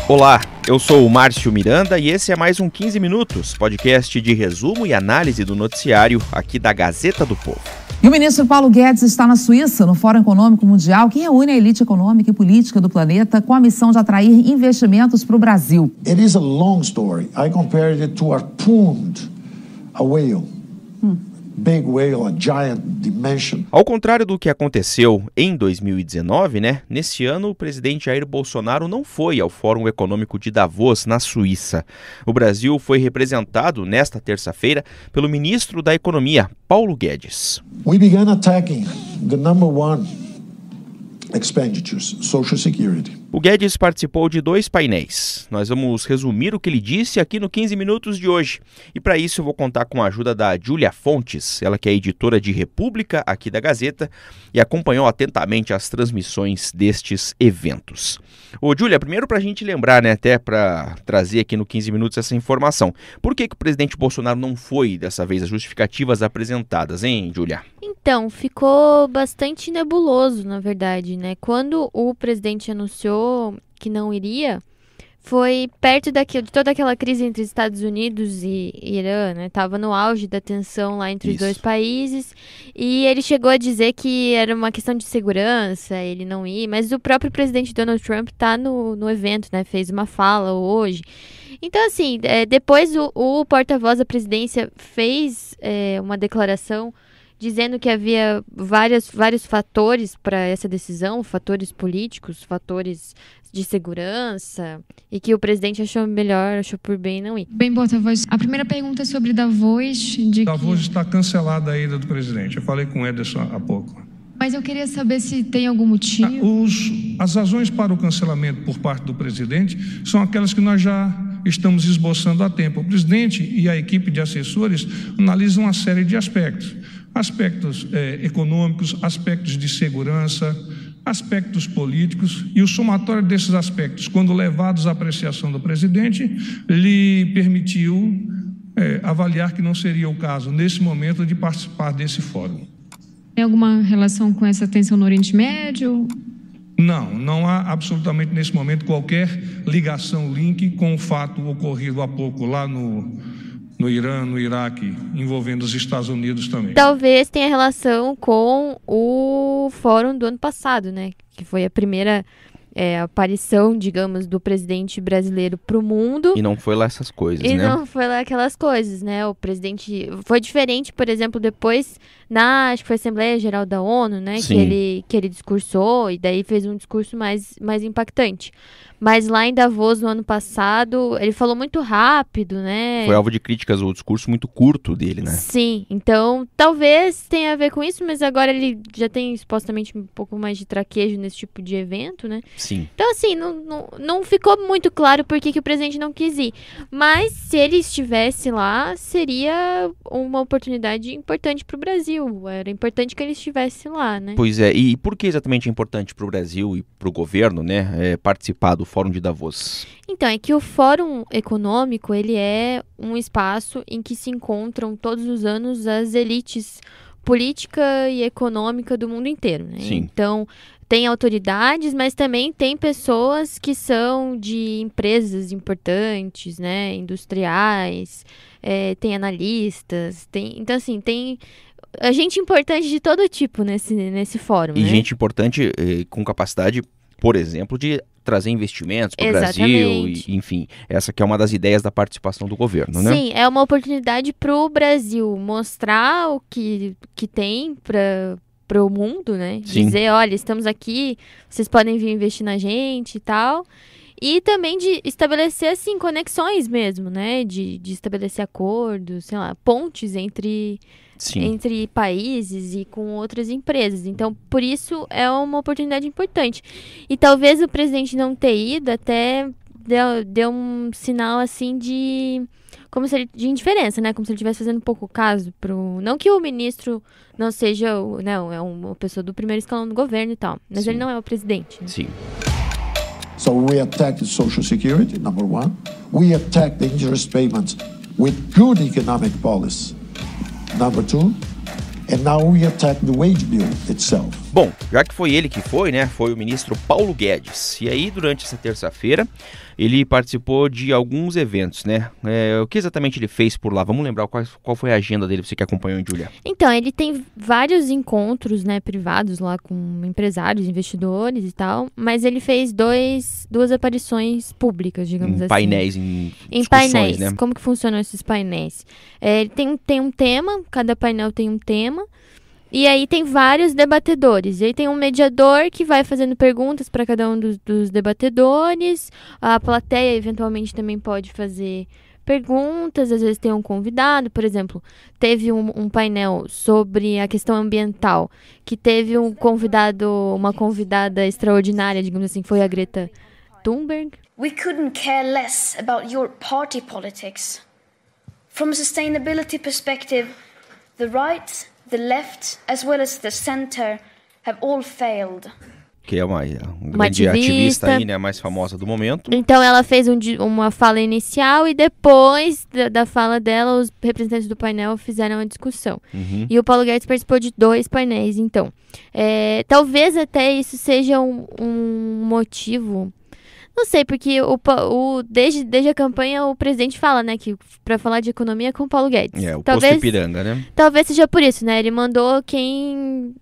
Olá, eu sou o Márcio Miranda e esse é mais um 15 Minutos, podcast de resumo e análise do noticiário aqui da Gazeta do Povo. E o ministro Paulo Guedes está na Suíça, no Fórum Econômico Mundial, que reúne a elite econômica e política do planeta com a missão de atrair investimentos para o Brasil. It is a long story. I compared it to harpooned a whale. Big whale, a giant dimension. Ao contrário do que aconteceu em 2019, nesse ano o presidente Jair Bolsonaro não foi ao Fórum Econômico de Davos, na Suíça. O Brasil foi representado nesta terça-feira pelo ministro da Economia, Paulo Guedes. We began attacking the number one expenditures, Social Security. O Guedes participou de 2 painéis. Nós vamos resumir o que ele disse aqui no 15 Minutos de hoje. E para isso eu vou contar com a ajuda da Júlia Fontes, ela que é editora de República aqui da Gazeta e acompanhou atentamente as transmissões destes eventos. Ô Júlia, primeiro para a gente lembrar, até para trazer aqui no 15 Minutos essa informação. Por que o presidente Bolsonaro não foi dessa vez? As justificativas apresentadas, hein, Júlia? Então, ficou bastante nebuloso, na verdade, Quando o presidente anunciou que não iria, foi perto de toda aquela crise entre Estados Unidos e Irã, Tava no auge da tensão lá entre os dois países, e ele chegou a dizer que era uma questão de segurança, ele não ir, mas o próprio presidente Donald Trump tá no evento, Fez uma fala hoje. Então, assim, depois o porta-voz da presidência fez uma declaração dizendo que havia vários fatores para essa decisão, fatores políticos, fatores de segurança, e que o presidente achou por bem não ir. Bem, porta-voz, a primeira pergunta é sobre Davos. Davos está cancelada a ida do presidente. Eu falei com o Ederson há pouco. Mas eu queria saber se tem algum motivo. As razões para o cancelamento por parte do presidente são aquelas que nós já estamos esboçando há tempo. O presidente e a equipe de assessores analisam uma série de aspectos econômicos, aspectos de segurança, aspectos políticos, e o somatório desses aspectos, quando levados à apreciação do presidente, lhe permitiu avaliar que não seria o caso, nesse momento, de participar desse fórum. Tem alguma relação com essa tensão no Oriente Médio? Não há absolutamente nesse momento qualquer ligação, link com o fato ocorrido há pouco lá no Irã, no Iraque, envolvendo os Estados Unidos também. Talvez tenha relação com o fórum do ano passado, Que foi a primeira aparição, digamos, do presidente brasileiro para o mundo. E não foi lá essas coisas, não foi lá aquelas coisas, O presidente... Foi diferente, por exemplo, depois, acho que foi a Assembleia Geral da ONU, que ele discursou, e daí fez um discurso mais impactante. Mas lá em Davos, no ano passado, ele falou muito rápido, Foi alvo de críticas o discurso muito curto dele, Sim, então talvez tenha a ver com isso, mas agora ele já tem supostamente um pouco mais de traquejo nesse tipo de evento, Sim. Então, assim, não ficou muito claro por que o presidente não quis ir. Mas se ele estivesse lá, seria uma oportunidade importante para o Brasil. Era importante que ele estivesse lá, Pois é, e por que exatamente é importante para o Brasil e para o governo, participar do Fórum de Davos? Então, é que o Fórum Econômico, ele é um espaço em que se encontram todos os anos as elites política e econômica do mundo inteiro, Sim. Então, tem autoridades, mas também tem pessoas que são de empresas importantes, industriais, tem analistas, então, assim, tem gente importante de todo tipo nesse fórum, E gente importante com capacidade, por exemplo, de trazer investimentos para o Brasil, e, enfim, essa que é uma das ideias da participação do governo, Sim, é uma oportunidade para o Brasil mostrar o que tem para o mundo, Sim. Dizer, olha, estamos aqui, vocês podem vir investir na gente e tal. E também de estabelecer, assim, conexões mesmo, de estabelecer acordos, sei lá, pontes entre países e com outras empresas. Então, por isso, é uma oportunidade importante. E talvez o presidente não ter ido até deu um sinal, assim, de indiferença, Como se ele estivesse fazendo pouco caso não que o ministro não seja, é uma pessoa do primeiro escalão do governo e tal, mas Sim. ele não é o presidente. Sim. So we attacked Social Security, number one. We attacked the interest payments with good economic policy. Number two, And now we attack the wage bill itself. Bom, já que foi ele que foi, né? Foi o ministro Paulo Guedes. E aí, durante essa terça-feira, ele participou de alguns eventos, né? O que exatamente ele fez por lá? Vamos lembrar qual foi a agenda dele, você que acompanhou, hein, Júlia? Então, ele tem vários encontros, né, privados lá com empresários, investidores e tal, mas ele fez duas aparições públicas, digamos assim. Painéis, em painéis, né? Como que funcionam esses painéis? Ele tem um tema, cada painel tem um tema, e aí tem vários debatedores. E aí tem um mediador que vai fazendo perguntas para cada um dos debatedores. A plateia, eventualmente, também pode fazer perguntas. Às vezes tem um convidado. Por exemplo, teve um painel sobre a questão ambiental, que teve uma convidada extraordinária, digamos assim, foi a Greta Thunberg. We couldn't care less about your party politics. From a sustainability perspective, the right, the left, as well as the center, have all failed. Que é uma grande ativista aí, né, a mais famosa do momento. Então ela fez uma fala inicial e depois da fala dela, os representantes do painel fizeram a discussão. Uhum. E o Paulo Guedes participou de 2 painéis, então. Talvez até isso seja um motivo. Não sei, porque desde a campanha o presidente fala, né, que pra falar de economia é com o Paulo Guedes. Posto Ipiranga, né? Talvez seja por isso, né? Ele mandou quem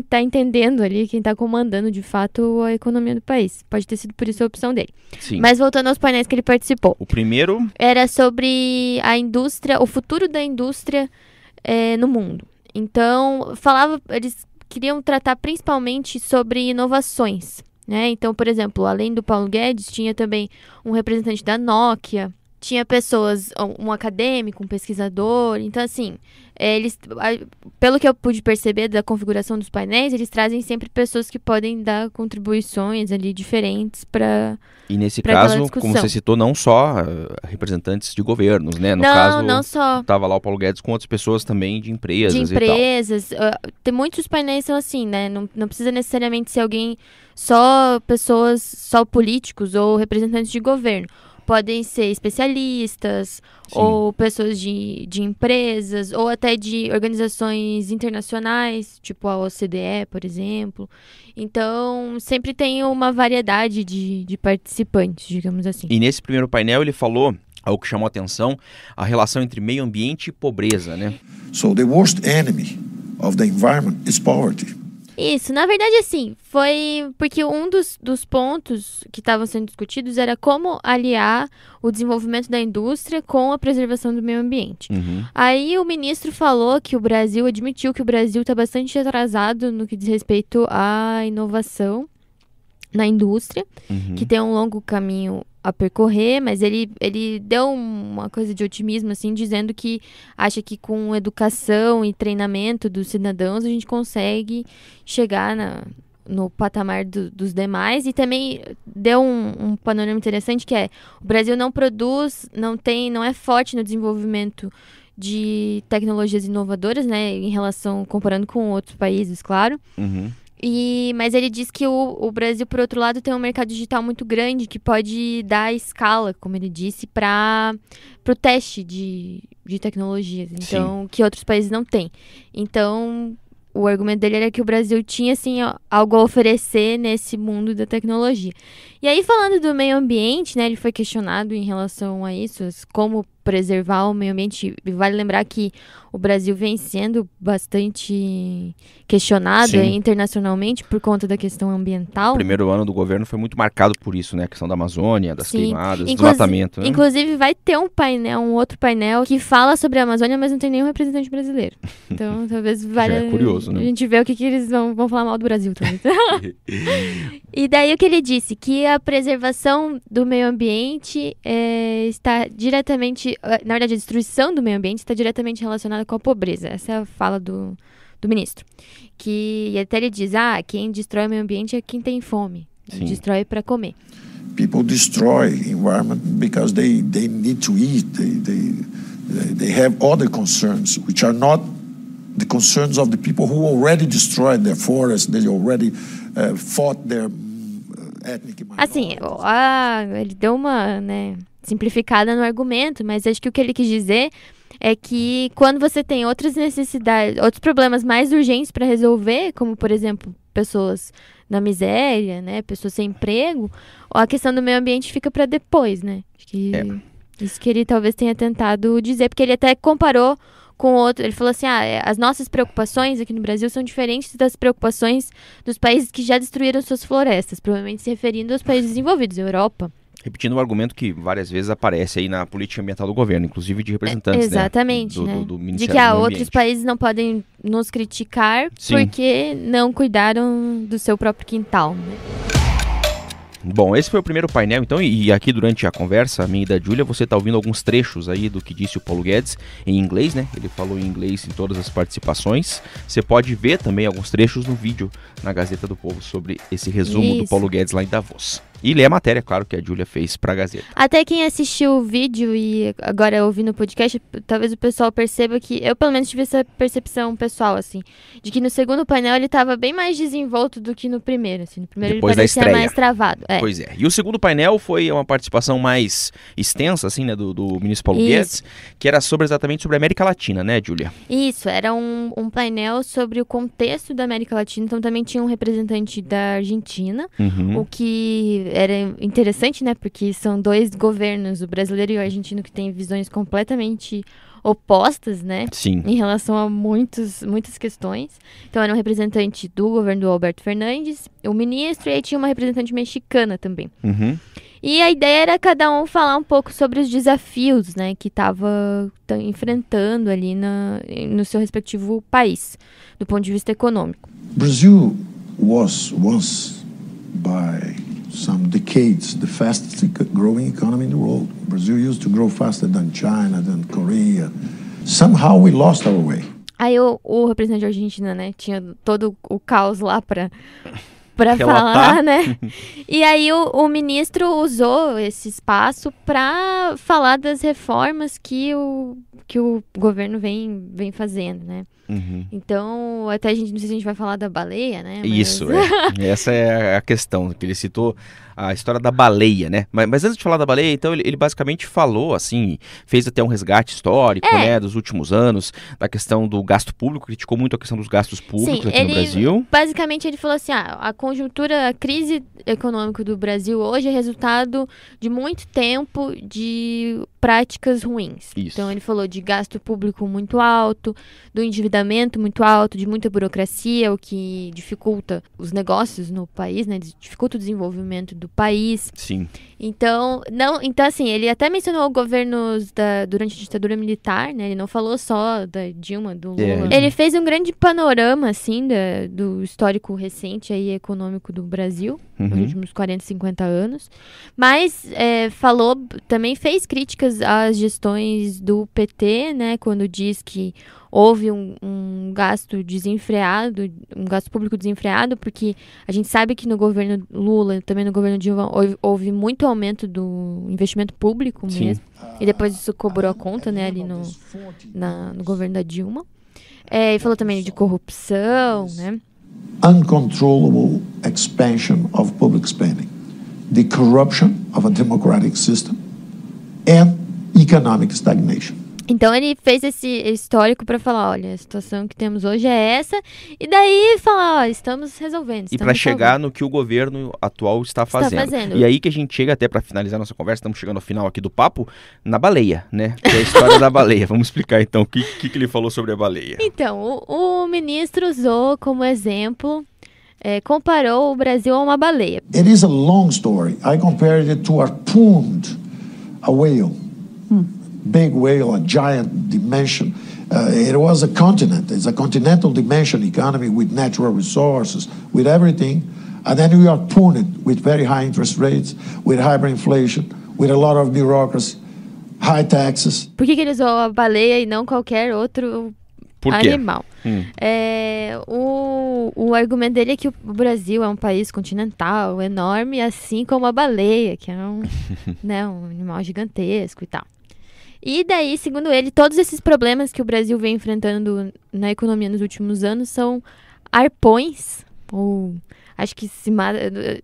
tá entendendo ali, quem tá comandando de fato a economia do país. Pode ter sido por isso a opção dele. Sim. Mas voltando aos painéis que ele participou. O primeiro era sobre a indústria, o futuro da indústria no mundo. Então, eles queriam tratar principalmente sobre inovações. Então, por exemplo, além do Paulo Guedes, tinha também um representante da Nokia, tinha pessoas, um acadêmico, um pesquisador. Então, assim, pelo que eu pude perceber da configuração dos painéis, eles trazem sempre pessoas que podem dar contribuições ali diferentes para. E nesse caso, como você citou, não só representantes de governos, né? No caso, não só. Tava lá o Paulo Guedes com outras pessoas também de empresas. Tem muitos painéis são assim, né? Não precisa necessariamente ser alguém, só políticos ou representantes de governo. Podem ser especialistas, sim, ou pessoas de empresas, ou até de organizações internacionais, tipo a OCDE, por exemplo. Então, sempre tem uma variedade de participantes, digamos assim. E nesse primeiro painel ele falou algo que chamou a atenção, a relação entre meio ambiente e pobreza, né? So the worst enemy of the environment is poverty. Isso, na verdade, assim, foi porque um dos pontos que estavam sendo discutidos era como aliar o desenvolvimento da indústria com a preservação do meio ambiente. Uhum. Aí o ministro falou que admitiu que o Brasil está bastante atrasado no que diz respeito à inovação na indústria, uhum, que tem um longo caminho a percorrer, mas ele deu uma coisa de otimismo, assim, dizendo que acha que com educação e treinamento dos cidadãos a gente consegue chegar no patamar dos demais. E também deu um panorama interessante, que o Brasil não produz, não é forte no desenvolvimento de tecnologias inovadoras, né, comparando com outros países, claro. Uhum. Mas ele diz que o Brasil, por outro lado, tem um mercado digital muito grande que pode dar escala, como ele disse, para o teste de tecnologias, então, que outros países não têm. Então, o argumento dele era que o Brasil tinha, assim, algo a oferecer nesse mundo da tecnologia. E aí, falando do meio ambiente, né, ele foi questionado em relação a isso, como preservar o meio ambiente. E vale lembrar que o Brasil vem sendo bastante questionado internacionalmente por conta da questão ambiental. O primeiro ano do governo foi muito marcado por isso, né? A questão da Amazônia, das queimadas, do desmatamento. Né? Inclusive, vai ter um outro painel que fala sobre a Amazônia, mas não tem nenhum representante brasileiro. Então, talvez valha é curioso, né? A gente ver o que eles vão falar mal do Brasil também. E daí o que ele disse? Que a preservação do meio ambiente está diretamente... Na verdade, a destruição do meio ambiente está diretamente relacionada com a pobreza. Essa é a fala do ministro. E até ele diz, quem destrói o meio ambiente é quem tem fome. Destrói para comer. People destroy environment because they need to eat. They have other concerns, which are not the concerns of the people who already destroyed their forests, they already fought their ethnic minorities. Assim, ele deu simplificada no argumento, mas acho que o que ele quis dizer é que quando você tem outras necessidades, outros problemas mais urgentes para resolver, como, por exemplo, pessoas na miséria, né, pessoas sem emprego, a questão do meio ambiente fica para depois, né? Acho que isso que ele talvez tenha tentado dizer, porque ele até comparou com outro, ele falou assim, as nossas preocupações aqui no Brasil são diferentes das preocupações dos países que já destruíram suas florestas, provavelmente se referindo aos países desenvolvidos, Europa. Repetindo um argumento que várias vezes aparece aí na política ambiental do governo, inclusive de representantes, exatamente, né? Do Ministério de que do Meio outros Ambiente. países não podem nos criticar porque não cuidaram do seu próprio quintal, né? Bom, esse foi o primeiro painel, então, e aqui durante a conversa, a minha e da Júlia, você está ouvindo alguns trechos aí do que disse o Paulo Guedes em inglês, né? Ele falou em inglês em todas as participações. Você pode ver também alguns trechos no vídeo na Gazeta do Povo sobre esse resumo do Paulo Guedes lá em Davos. E ler a matéria, claro, que a Júlia fez para a Gazeta. Até quem assistiu o vídeo e agora ouvindo o podcast, talvez o pessoal perceba que... Eu, pelo menos, tive essa percepção pessoal, assim, de que no segundo painel ele estava bem mais desenvolto do que no primeiro, assim. No primeiro depois ele parecia mais travado. Pois é. E o segundo painel foi uma participação mais extensa, assim, né, do ministro Paulo Guedes, que era exatamente sobre a América Latina, né, Júlia? Isso, era um painel sobre o contexto da América Latina, então também tinha um representante da Argentina, o que era interessante, né, porque são dois governos, o brasileiro e o argentino, que têm visões completamente opostas, né? Sim. Em relação a muitas questões. Então era um representante do governo do Alberto Fernandes, o ministro, e aí tinha uma representante mexicana também. E a ideia era cada um falar um pouco sobre os desafios, né, que estava enfrentando ali no seu respectivo país, do ponto de vista econômico. Brazil was once, by some decades, the fastest growing economy in the world. Brazil used to grow faster than China, than Korea. Somehow we lost our way. Aí o representante da Argentina, né, tinha todo o caos lá para falar, né? E aí o ministro usou esse espaço para falar das reformas que o governo vem fazendo, né? Então, até não sei se a gente vai falar da baleia, né? Mas... Isso, essa é a questão, que ele citou a história da baleia, né? Mas antes de falar da baleia, então, ele basicamente falou, assim, fez até um resgate histórico, né, dos últimos anos, da questão do gasto público, criticou muito a questão dos gastos públicos aqui no Brasil. Basicamente, ele falou assim, a conjuntura, a crise econômica do Brasil hoje é resultado de muito tempo de práticas ruins. Isso. Então, ele falou de gasto público muito alto, do endividamento muito alto, de muita burocracia, o que dificulta os negócios no país, né? Dificulta o desenvolvimento do país. Sim. Então, assim, ele até mencionou governos durante a ditadura militar, né? Ele não falou só da Dilma, do Lula. Ele fez um grande panorama, assim, do histórico recente aí, econômico do Brasil, nos últimos 40, 50 anos. Mas também fez críticas às gestões do PT, né? Quando diz que houve um gasto desenfreado, um gasto público desenfreado, porque a gente sabe que no governo Lula, também no governo Dilma, houve muito aumento do investimento público mesmo. E depois isso cobrou a conta, né, ali no governo da Dilma. E falou também de corrupção, né? Uncontrollable expansion of public spending, the corruption of a democratic system, and economic stagnation. Então ele fez esse histórico para falar, olha, a situação que temos hoje é essa, e daí falar, estamos resolvendo. E para chegar no que o governo atual está fazendo. E aí que a gente chega, até para finalizar nossa conversa, estamos chegando ao final aqui do papo, na baleia, né? Que é a história da baleia. Vamos explicar então o que ele falou sobre a baleia. Então, o ministro usou como exemplo, comparou o Brasil a uma baleia. It is a long story. I compared it to harpooned, a whale. Big whale, a giant dimension. It was a continent. It's a continental dimension economy with natural resources, with everything. And then we are punted with very high interest rates, with hyperinflation, with a lot of bureaucracy, high taxes. Por que ele usou a baleia e não qualquer outro animal? O argumento dele é que o Brasil é um país continental, enorme, assim como a baleia, que é um animal gigantesco e tal. E daí, segundo ele, todos esses problemas que o Brasil vem enfrentando na economia nos últimos anos são arpões Ou acho que se mata.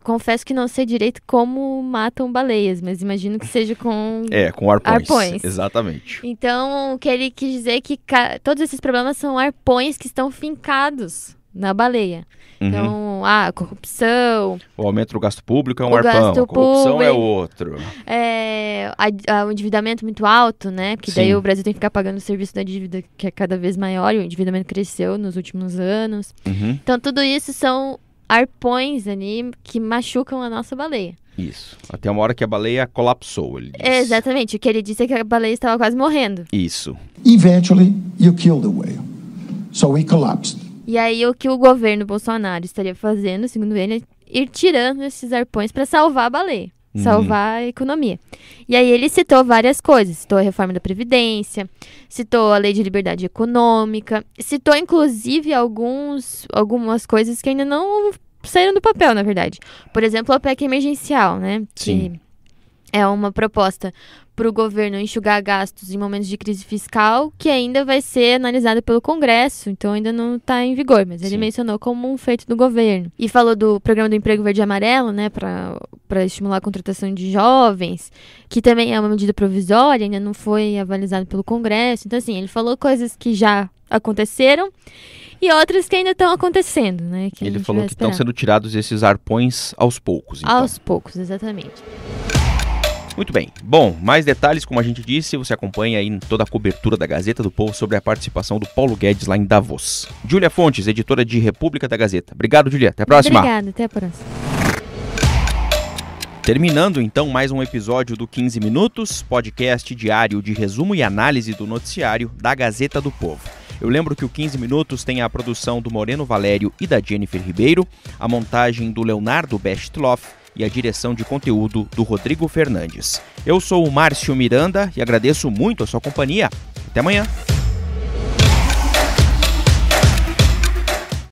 Confesso que não sei direito como matam baleias, mas imagino que seja com com arpões. Exatamente. Então, o que ele quis dizer é que todos esses problemas são arpões que estão fincados na baleia. Então, a corrupção... O aumento do gasto público é um arpão, a corrupção é outro. O endividamento muito alto, né? Porque daí o Brasil tem que ficar pagando o serviço da dívida que é cada vez maior, e o endividamento cresceu nos últimos anos. Então, tudo isso são arpões ali que machucam a nossa baleia. Isso. Até uma hora que a baleia colapsou, ele disse. Exatamente. O que ele disse é que a baleia estava quase morrendo. Isso. Eventually, you kill the whale. So he collapsed. E aí, o que o governo Bolsonaro estaria fazendo, segundo ele, é ir tirando esses arpões para salvar a baleia, salvar a economia. E aí, ele citou várias coisas. Citou a reforma da Previdência, citou a Lei de Liberdade Econômica, citou, inclusive, algumas coisas que ainda não saíram do papel, na verdade. Por exemplo, a PEC emergencial, né? Sim. Que é uma proposta para o governo enxugar gastos em momentos de crise fiscal, que ainda vai ser analisada pelo Congresso, então ainda não está em vigor, mas ele mencionou como um feito do governo. E falou do programa do Emprego Verde e Amarelo, né, para estimular a contratação de jovens, que também é uma medida provisória, ainda não foi avalizado pelo Congresso. Então, assim, ele falou coisas que já aconteceram e outras que ainda estão acontecendo, né? Que ele falou que estão sendo tirados esses arpões aos poucos. Então. Aos poucos, exatamente. Muito bem. Bom, mais detalhes, como a gente disse, você acompanha aí toda a cobertura da Gazeta do Povo sobre a participação do Paulo Guedes lá em Davos. Júlia Fontes, editora de República da Gazeta. Obrigado, Júlia. Até a próxima. Obrigada, até a próxima. Terminando, então, mais um episódio do 15 Minutos, podcast diário de resumo e análise do noticiário da Gazeta do Povo. Eu lembro que o 15 Minutos tem a produção do Moreno Valério e da Jennifer Ribeiro, a montagem do Leonardo Bestloff e a direção de conteúdo do Rodrigo Fernandes. Eu sou o Márcio Miranda e agradeço muito a sua companhia. Até amanhã.